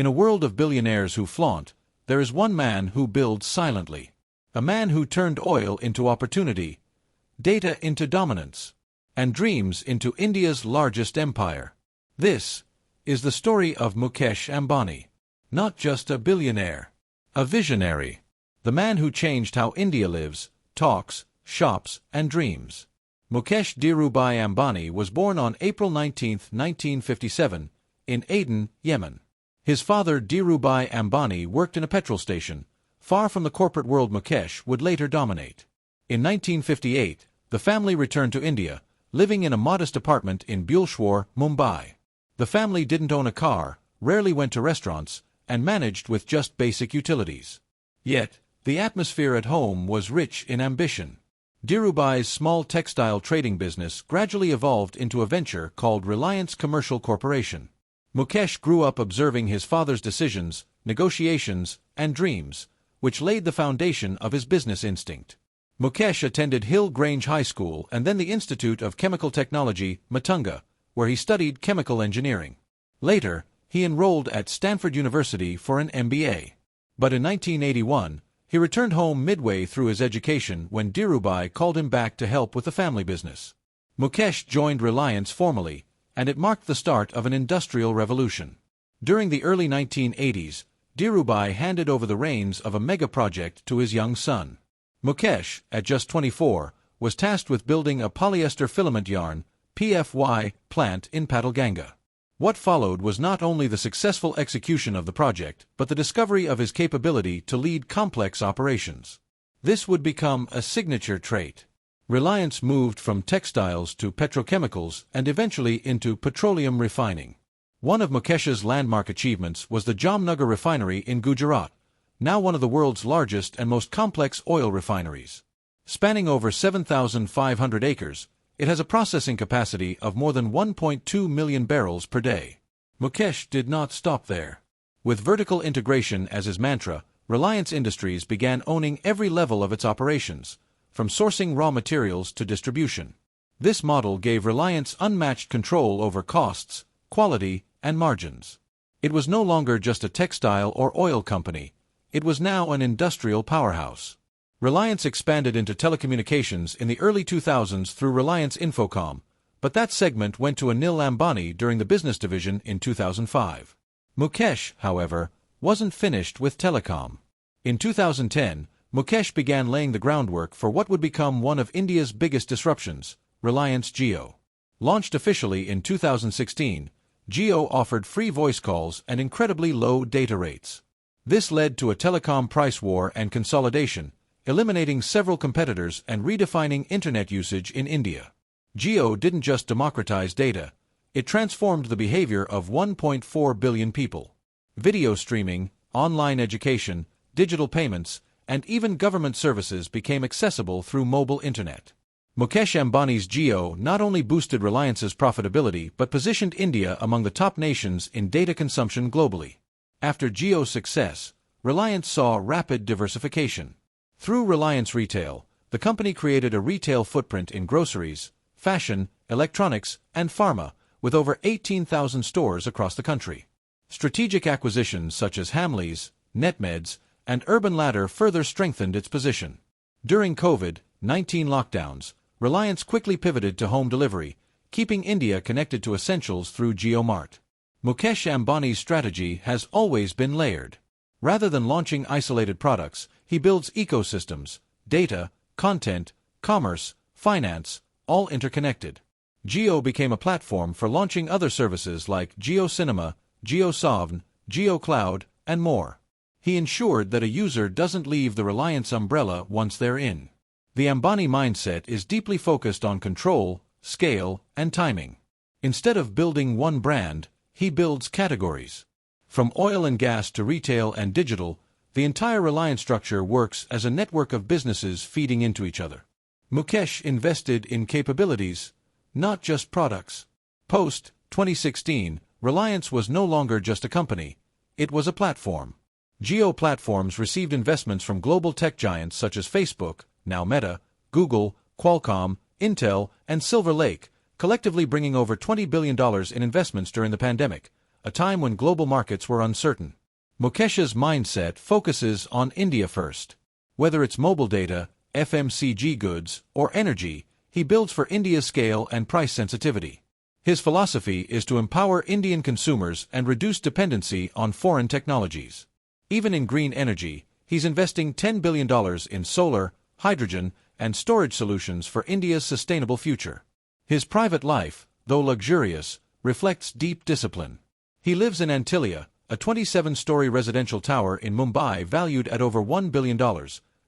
In a world of billionaires who flaunt, there is one man who builds silently. A man who turned oil into opportunity, data into dominance, and dreams into India's largest empire. This is the story of Mukesh Ambani. Not just a billionaire, a visionary. The man who changed how India lives, talks, shops, and dreams. Mukesh Dhirubhai Ambani was born on April 19, 1957, in Aden, Yemen. His father Dhirubhai Ambani worked in a petrol station. Far from the corporate world Mukesh would later dominate. In 1958, the family returned to India, living in a modest apartment in Buleshwar, Mumbai. The family didn't own a car, rarely went to restaurants, and managed with just basic utilities. Yet, the atmosphere at home was rich in ambition. Dhirubhai's small textile trading business gradually evolved into a venture called Reliance Commercial Corporation. Mukesh grew up observing his father's decisions, negotiations, and dreams, which laid the foundation of his business instinct. Mukesh attended Hill Grange High School and then the Institute of Chemical Technology, Matunga, where he studied chemical engineering. Later, he enrolled at Stanford University for an MBA. But in 1981, he returned home midway through his education when Dhirubhai called him back to help with the family business. Mukesh joined Reliance formally, and it marked the start of an industrial revolution. During the early 1980s, Dhirubhai handed over the reins of a mega-project to his young son. Mukesh, at just 24, was tasked with building a polyester filament yarn (PFY) plant in Padalganga. What followed was not only the successful execution of the project, but the discovery of his capability to lead complex operations. This would become a signature trait. Reliance moved from textiles to petrochemicals and eventually into petroleum refining. One of Mukesh's landmark achievements was the Jamnagar refinery in Gujarat, now one of the world's largest and most complex oil refineries. Spanning over 7,500 acres, it has a processing capacity of more than 1.2 million barrels per day. Mukesh did not stop there. With vertical integration as his mantra, Reliance Industries began owning every level of its operations, from sourcing raw materials to distribution. This model gave Reliance unmatched control over costs, quality, and margins. It was no longer just a textile or oil company. It was now an industrial powerhouse. Reliance expanded into telecommunications in the early 2000s through Reliance Infocom, but that segment went to Anil Ambani during the business division in 2005. Mukesh, however, wasn't finished with telecom. In 2010, Mukesh began laying the groundwork for what would become one of India's biggest disruptions, Reliance Jio. Launched officially in 2016, Jio offered free voice calls and incredibly low data rates. This led to a telecom price war and consolidation, eliminating several competitors and redefining internet usage in India. Jio didn't just democratize data, it transformed the behavior of 1.4 billion people. Video streaming, online education, digital payments, and even government services became accessible through mobile internet. Mukesh Ambani's Jio not only boosted Reliance's profitability but positioned India among the top nations in data consumption globally. After Jio's success, Reliance saw rapid diversification. Through Reliance Retail, the company created a retail footprint in groceries, fashion, electronics, and pharma, with over 18,000 stores across the country. Strategic acquisitions such as Hamleys, NetMeds, and Urban Ladder further strengthened its position. During COVID-19 lockdowns, Reliance quickly pivoted to home delivery, keeping India connected to essentials through JioMart. Mukesh Ambani's strategy has always been layered. Rather than launching isolated products, he builds ecosystems, data, content, commerce, finance, all interconnected. Jio became a platform for launching other services like Jio Cinema, Jio Savn, Jio Cloud, and more. He ensured that a user doesn't leave the Reliance umbrella once they're in. The Ambani mindset is deeply focused on control, scale, and timing. Instead of building one brand, he builds categories. From oil and gas to retail and digital, the entire Reliance structure works as a network of businesses feeding into each other. Mukesh invested in capabilities, not just products. Post-2016, Reliance was no longer just a company, it was a platform. Jio Platforms received investments from global tech giants such as Facebook, now Meta, Google, Qualcomm, Intel, and Silver Lake, collectively bringing over $20 billion in investments during the pandemic, a time when global markets were uncertain. Mukesh's mindset focuses on India first. Whether it's mobile data, FMCG goods, or energy, he builds for India's scale and price sensitivity. His philosophy is to empower Indian consumers and reduce dependency on foreign technologies. Even in green energy, he's investing $10 billion in solar, hydrogen, and storage solutions for India's sustainable future. His private life, though luxurious, reflects deep discipline. He lives in Antilia, a 27-story residential tower in Mumbai valued at over $1 billion,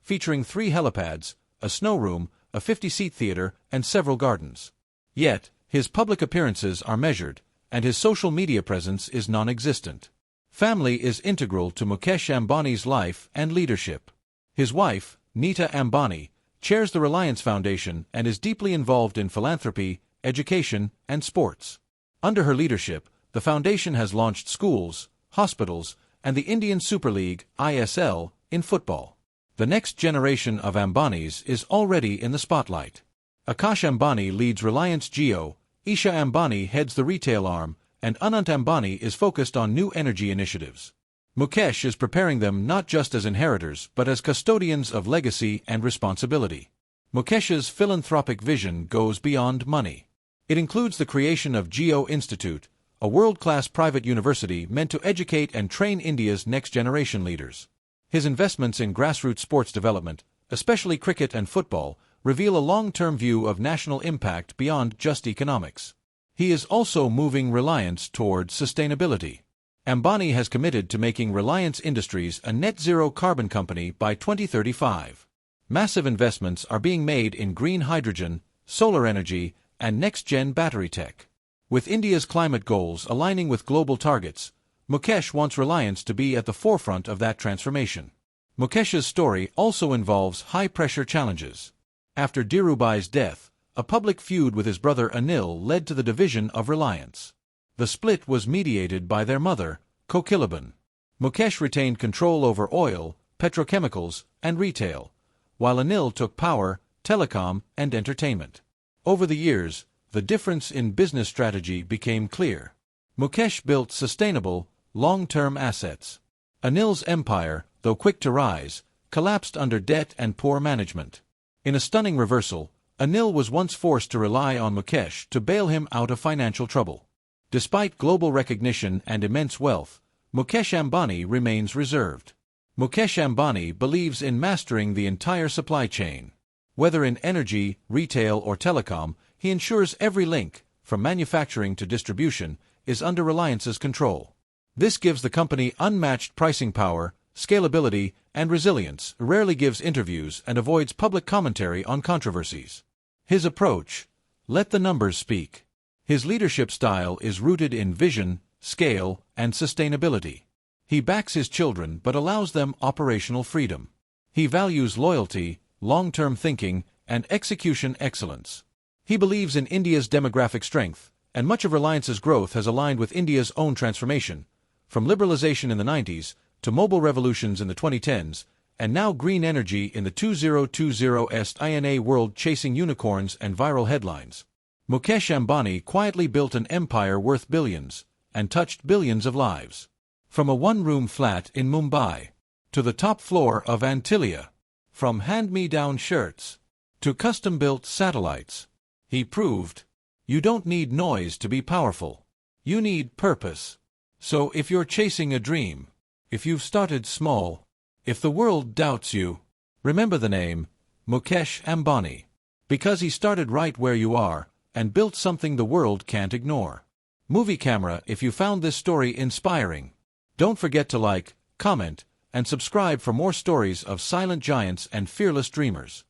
featuring 3 helipads, a snow room, a 50-seat theater, and several gardens. Yet, his public appearances are measured, and his social media presence is non-existent. Family is integral to Mukesh Ambani's life and leadership. His wife, Nita Ambani, chairs the Reliance Foundation and is deeply involved in philanthropy, education, and sports. Under her leadership, the foundation has launched schools, hospitals, and the Indian Super League (ISL) in football. The next generation of Ambanis is already in the spotlight. Akash Ambani leads Reliance Jio, Isha Ambani heads the retail arm, and Anant Ambani is focused on new energy initiatives. Mukesh is preparing them not just as inheritors but as custodians of legacy and responsibility. Mukesh's philanthropic vision goes beyond money. It includes the creation of Jio Institute, a world-class private university meant to educate and train India's next-generation leaders. His investments in grassroots sports development, especially cricket and football, reveal a long-term view of national impact beyond just economics. He is also moving Reliance towards sustainability. Ambani has committed to making Reliance Industries a net-zero carbon company by 2035. Massive investments are being made in green hydrogen, solar energy, and next-gen battery tech. With India's climate goals aligning with global targets, Mukesh wants Reliance to be at the forefront of that transformation. Mukesh's story also involves high-pressure challenges. After Dhirubhai's death, a public feud with his brother Anil led to the division of Reliance. The split was mediated by their mother, Kokilaban. Mukesh retained control over oil, petrochemicals, and retail, while Anil took power, telecom, and entertainment. Over the years, the difference in business strategy became clear. Mukesh built sustainable, long-term assets. Anil's empire, though quick to rise, collapsed under debt and poor management. In a stunning reversal, Anil was once forced to rely on Mukesh to bail him out of financial trouble. Despite global recognition and immense wealth, Mukesh Ambani remains reserved. Mukesh Ambani believes in mastering the entire supply chain. Whether in energy, retail, or telecom, he ensures every link, from manufacturing to distribution, is under Reliance's control. This gives the company unmatched pricing power, scalability, and resilience, rarely gives interviews, and avoids public commentary on controversies. His approach: let the numbers speak. His leadership style is rooted in vision, scale, and sustainability. He backs his children but allows them operational freedom. He values loyalty, long-term thinking, and execution excellence. He believes in India's demographic strength, and much of Reliance's growth has aligned with India's own transformation, from liberalization in the 90s to mobile revolutions in the 2010s, and now green energy in the 2020s INA world, chasing unicorns and viral headlines. Mukesh Ambani quietly built an empire worth billions, and touched billions of lives. From a one-room flat in Mumbai, to the top floor of Antilia, from hand-me-down shirts, to custom-built satellites, he proved, you don't need noise to be powerful. You need purpose. So if you're chasing a dream, if you've started small, if the world doubts you, remember the name, Mukesh Ambani. Because he started right where you are, and built something the world can't ignore. Movie Camera, if you found this story inspiring, don't forget to like, comment, and subscribe for more stories of silent giants and fearless dreamers.